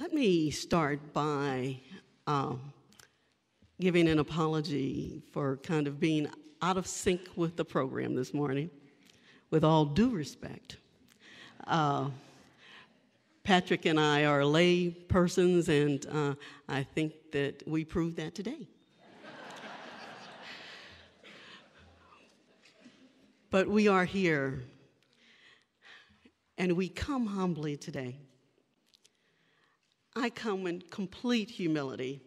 Let me start by giving an apology for kind of being out of sync with the program this morning, with all due respect. Patrick and I are lay persons, and I think that we proved that today. But we are here, and we come humbly today. I come in complete humility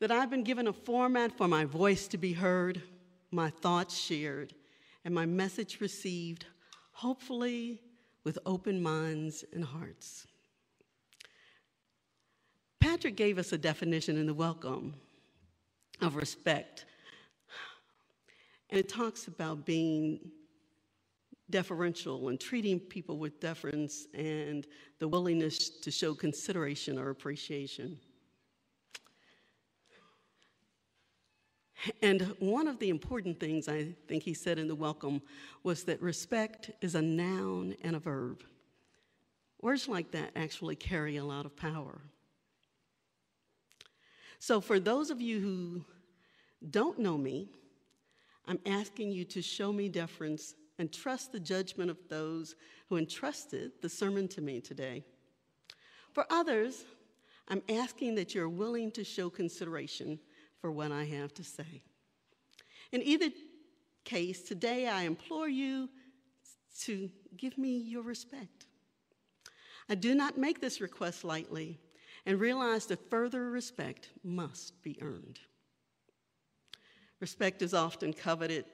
that I've been given a format for my voice to be heard, my thoughts shared, and my message received, hopefully with open minds and hearts. Patrick gave us a definition in the welcome of respect, and it talks about being deferential and treating people with deference and the willingness to show consideration or appreciation. And one of the important things I think he said in the welcome was that respect is a noun and a verb. Words like that actually carry a lot of power. So for those of you who don't know me, I'm asking you to show me deference and trust the judgment of those who entrusted the sermon to me today. For others, I'm asking that you're willing to show consideration for what I have to say. In either case, today I implore you to give me your respect. I do not make this request lightly and realize that further respect must be earned. Respect is often coveted.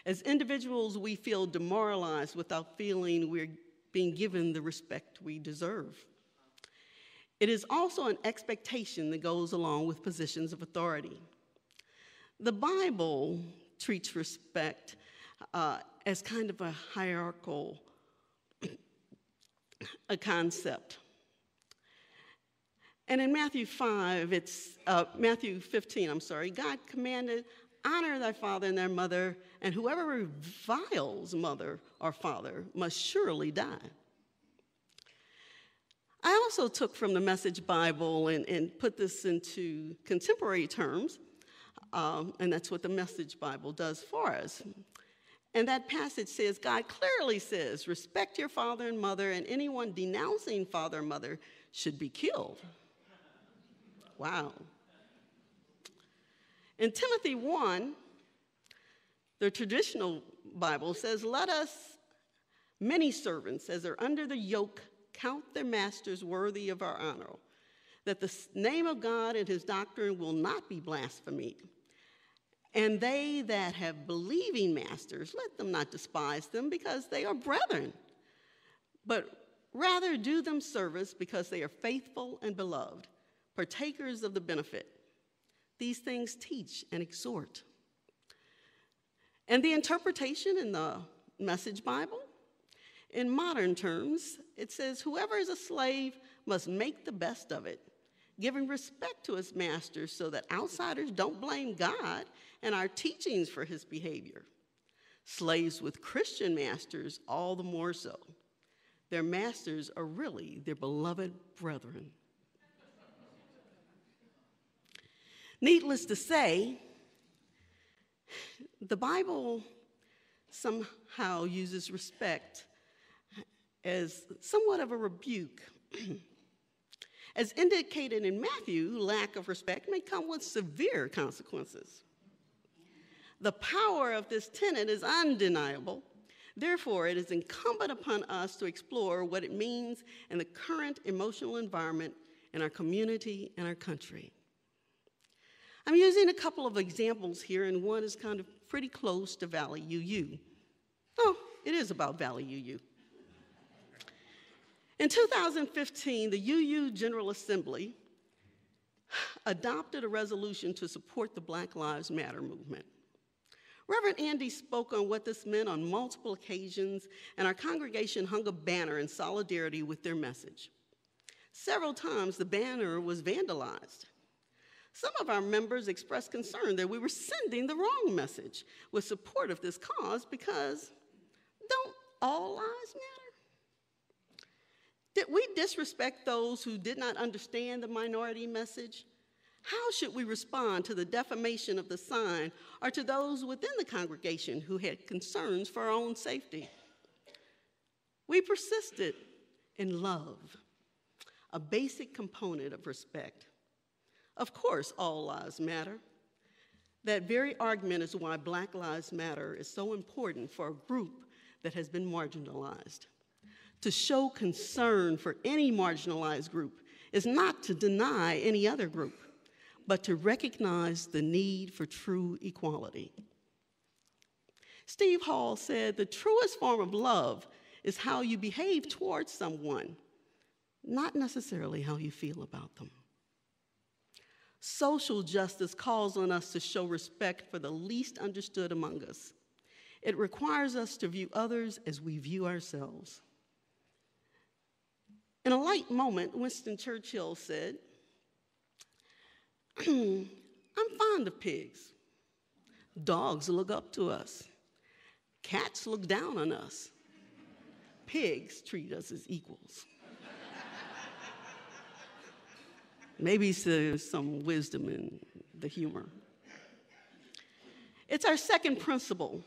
As individuals, we feel demoralized without feeling we're being given the respect we deserve. It is also an expectation that goes along with positions of authority. The Bible treats respect as kind of a hierarchical concept. And in Matthew 15, God commanded, "Honor thy father and thy mother, and whoever reviles mother or father must surely die." I also took from the Message Bible and put this into contemporary terms, and that's what the Message Bible does for us. And that passage says, God clearly says, respect your father and mother, and anyone denouncing father and mother should be killed. Wow. In Timothy 1, the traditional Bible says, let us, many servants, as are under the yoke, count their masters worthy of our honor, that the name of God and his doctrine will not be blasphemed. And they that have believing masters, let them not despise them because they are brethren, but rather do them service because they are faithful and beloved, partakers of the benefit. These things teach and exhort. And the interpretation in the Message Bible, in modern terms, it says, whoever is a slave must make the best of it, giving respect to his master so that outsiders don't blame God and our teachings for his behavior. Slaves with Christian masters, all the more so. Their masters are really their beloved brethren. Needless to say, the Bible somehow uses respect as somewhat of a rebuke. As indicated in Matthew, lack of respect may come with severe consequences. The power of this tenet is undeniable. Therefore, it is incumbent upon us to explore what it means in the current emotional environment in our community and our country. I'm using a couple of examples here, and one is kind of pretty close to Valley UU. Oh, it is about Valley UU. In 2015, the UU General Assembly adopted a resolution to support the Black Lives Matter movement. Reverend Andy spoke on what this meant on multiple occasions, and our congregation hung a banner in solidarity with their message. Several times, the banner was vandalized. Some of our members expressed concern that we were sending the wrong message with support of this cause because don't all lives matter? Did we disrespect those who did not understand the minority message? How should we respond to the defamation of the sign or to those within the congregation who had concerns for our own safety? We persisted in love, a basic component of respect. Of course, all lives matter. That very argument is why Black Lives Matter is so important for a group that has been marginalized. To show concern for any marginalized group is not to deny any other group, but to recognize the need for true equality. Steve Hall said, "The truest form of love is how you behave towards someone, not necessarily how you feel about them." Social justice calls on us to show respect for the least understood among us. It requires us to view others as we view ourselves. In a light moment, Winston Churchill said, "I'm fond of pigs. Dogs look up to us. Cats look down on us. Pigs treat us as equals." Maybe there's some wisdom in the humor. It's our second principle: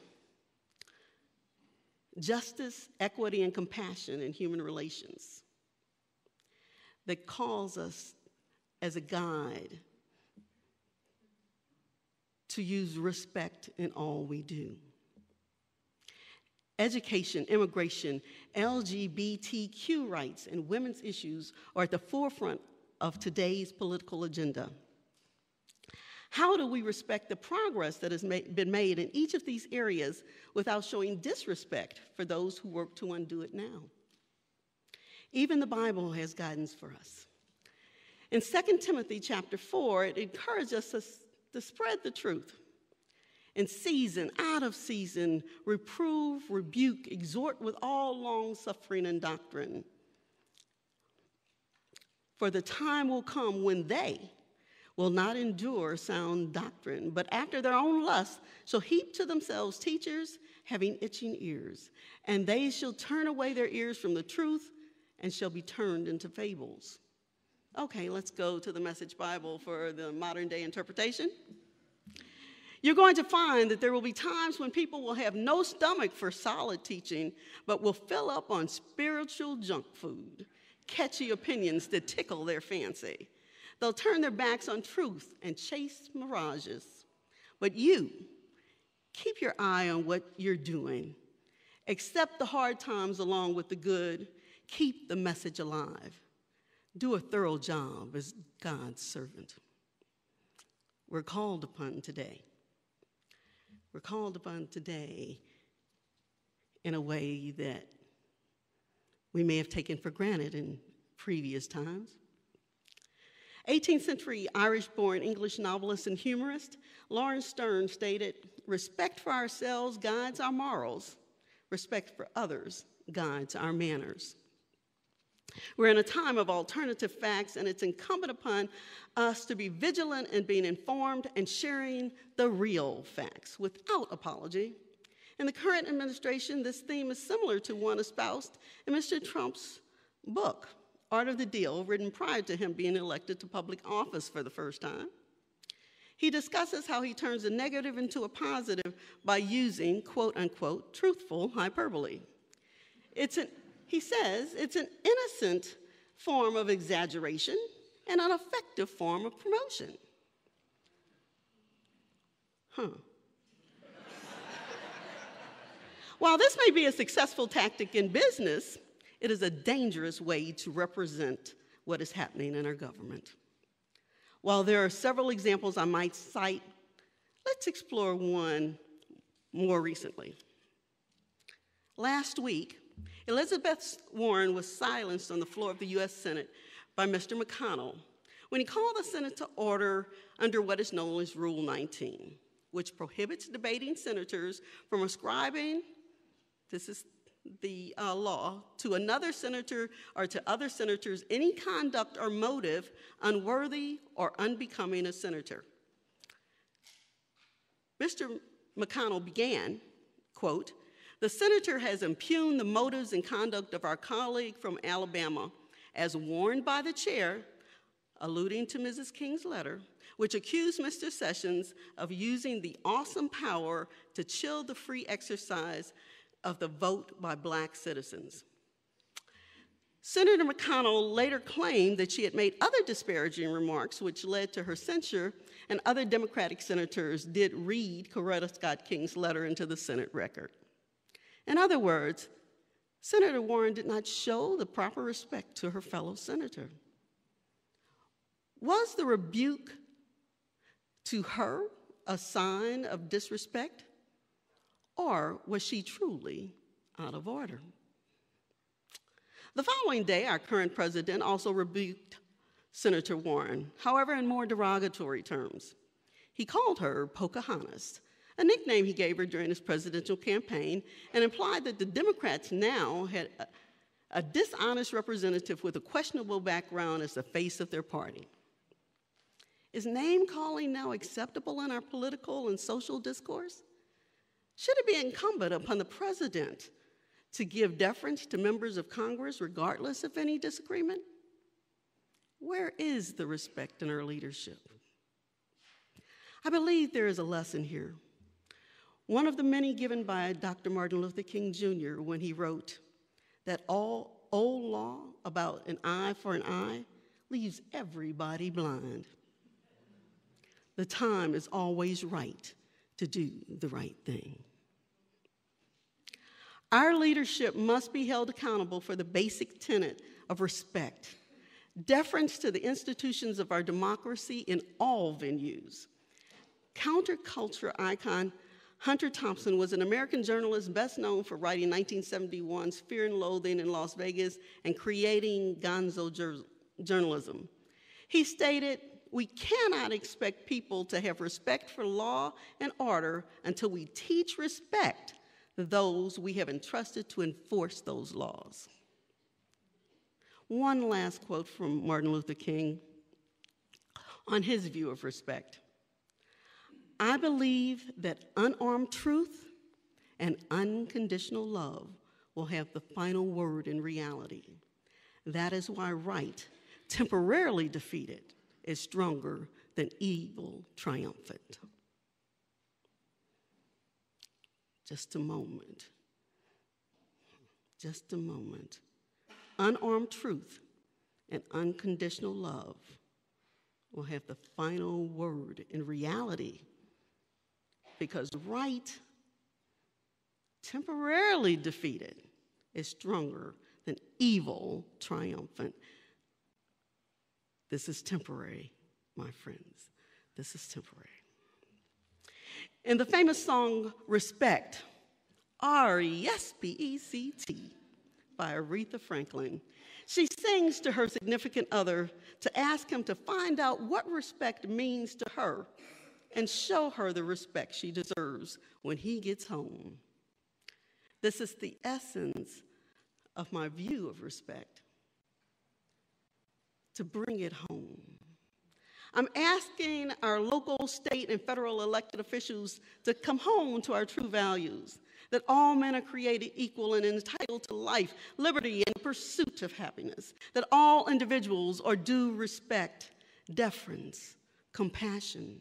justice, equity, and compassion in human relations, that calls us as a guide to use respect in all we do. Education, immigration, LGBTQ rights, and women's issues are at the forefront of today's political agenda. How do we respect the progress that has been made in each of these areas without showing disrespect for those who work to undo it now? Even the Bible has guidance for us. In 2 Timothy chapter 4, it encourages us to spread the truth. In season, out of season, reprove, rebuke, exhort with all long suffering and doctrine. For the time will come when they will not endure sound doctrine, but after their own lust shall heap to themselves teachers having itching ears, and they shall turn away their ears from the truth and shall be turned into fables. Okay, let's go to the Message Bible for the modern day interpretation. You're going to find that there will be times when people will have no stomach for solid teaching, but will fill up on spiritual junk food, catchy opinions that tickle their fancy. They'll turn their backs on truth and chase mirages. But you, keep your eye on what you're doing. Accept the hard times along with the good. Keep the message alive. Do a thorough job as God's servant. We're called upon today. We're called upon today in a way that we may have taken for granted in previous times. 18th century Irish-born English novelist and humorist Lawrence Stern stated, "Respect for ourselves guides our morals. Respect for others guides our manners." We're in a time of alternative facts, and it's incumbent upon us to be vigilant in being informed and sharing the real facts without apology. In the current administration, this theme is similar to one espoused in Mr. Trump's book, Art of the Deal, written prior to him being elected to public office for the first time. He discusses how he turns a negative into a positive by using, quote unquote, truthful hyperbole. He says it's an innocent form of exaggeration and an effective form of promotion. While this may be a successful tactic in business, it is a dangerous way to represent what is happening in our government. While there are several examples I might cite, let's explore one more recently. Last week, Elizabeth Warren was silenced on the floor of the U.S. Senate by Mr. McConnell when he called the Senate to order under what is known as Rule 19, which prohibits debating senators from ascribing, this is the law, to another senator or to other senators any conduct or motive unworthy or unbecoming a senator. Mr. McConnell began, quote, "The senator has impugned the motives and conduct of our colleague from Alabama as warned by the chair, alluding to Mrs. King's letter, which accused Mr. Sessions of using the awesome power to chill the free exercise of the vote by Black citizens. Senator McConnell later claimed that she had made other disparaging remarks which led to her censure, and other Democratic senators did read Coretta Scott King's letter into the Senate record. In other words, Senator Warren did not show the proper respect to her fellow senator. Was the rebuke to her a sign of disrespect, or was she truly out of order? The following day, our current president also rebuked Senator Warren, however, in more derogatory terms. He called her Pocahontas, a nickname he gave her during his presidential campaign, and implied that the Democrats now had a dishonest representative with a questionable background as the face of their party. Is name-calling now acceptable in our political and social discourse? Should it be incumbent upon the president to give deference to members of Congress regardless of any disagreement? Where is the respect in our leadership? I believe there is a lesson here, one of the many given by Dr. Martin Luther King Jr. when he wrote that all old law about an eye for an eye leaves everybody blind. The time is always right to do the right thing. Our leadership must be held accountable for the basic tenet of respect, deference to the institutions of our democracy in all venues. Counterculture icon Hunter Thompson was an American journalist best known for writing 1971's Fear and Loathing in Las Vegas and creating gonzo journalism. He stated, "We cannot expect people to have respect for law and order until we teach respect to those we have entrusted to enforce those laws." One last quote from Martin Luther King on his view of respect. "I believe that unarmed truth and unconditional love will have the final word in reality. That is why right, temporarily defeated, is stronger than evil triumphant." Just a moment. Just a moment. Unarmed truth and unconditional love will have the final word in reality, because right, temporarily defeated, is stronger than evil triumphant. This is temporary, my friends. This is temporary. In the famous song, Respect, R-E-S-P-E-C-T, by Aretha Franklin, she sings to her significant other to ask him to find out what respect means to her and show her the respect she deserves when he gets home. This is the essence of my view of respect, to bring it home. I'm asking our local, state, and federal elected officials to come home to our true values, that all men are created equal and entitled to life, liberty, and pursuit of happiness, that all individuals are due respect, deference, compassion.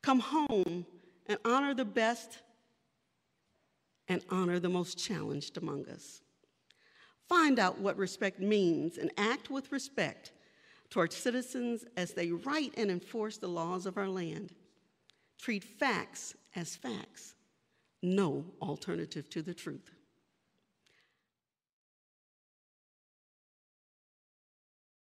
Come home and honor the best and honor the most challenged among us. Find out what respect means and act with respect toward citizens as they write and enforce the laws of our land. Treat facts as facts. No alternative to the truth.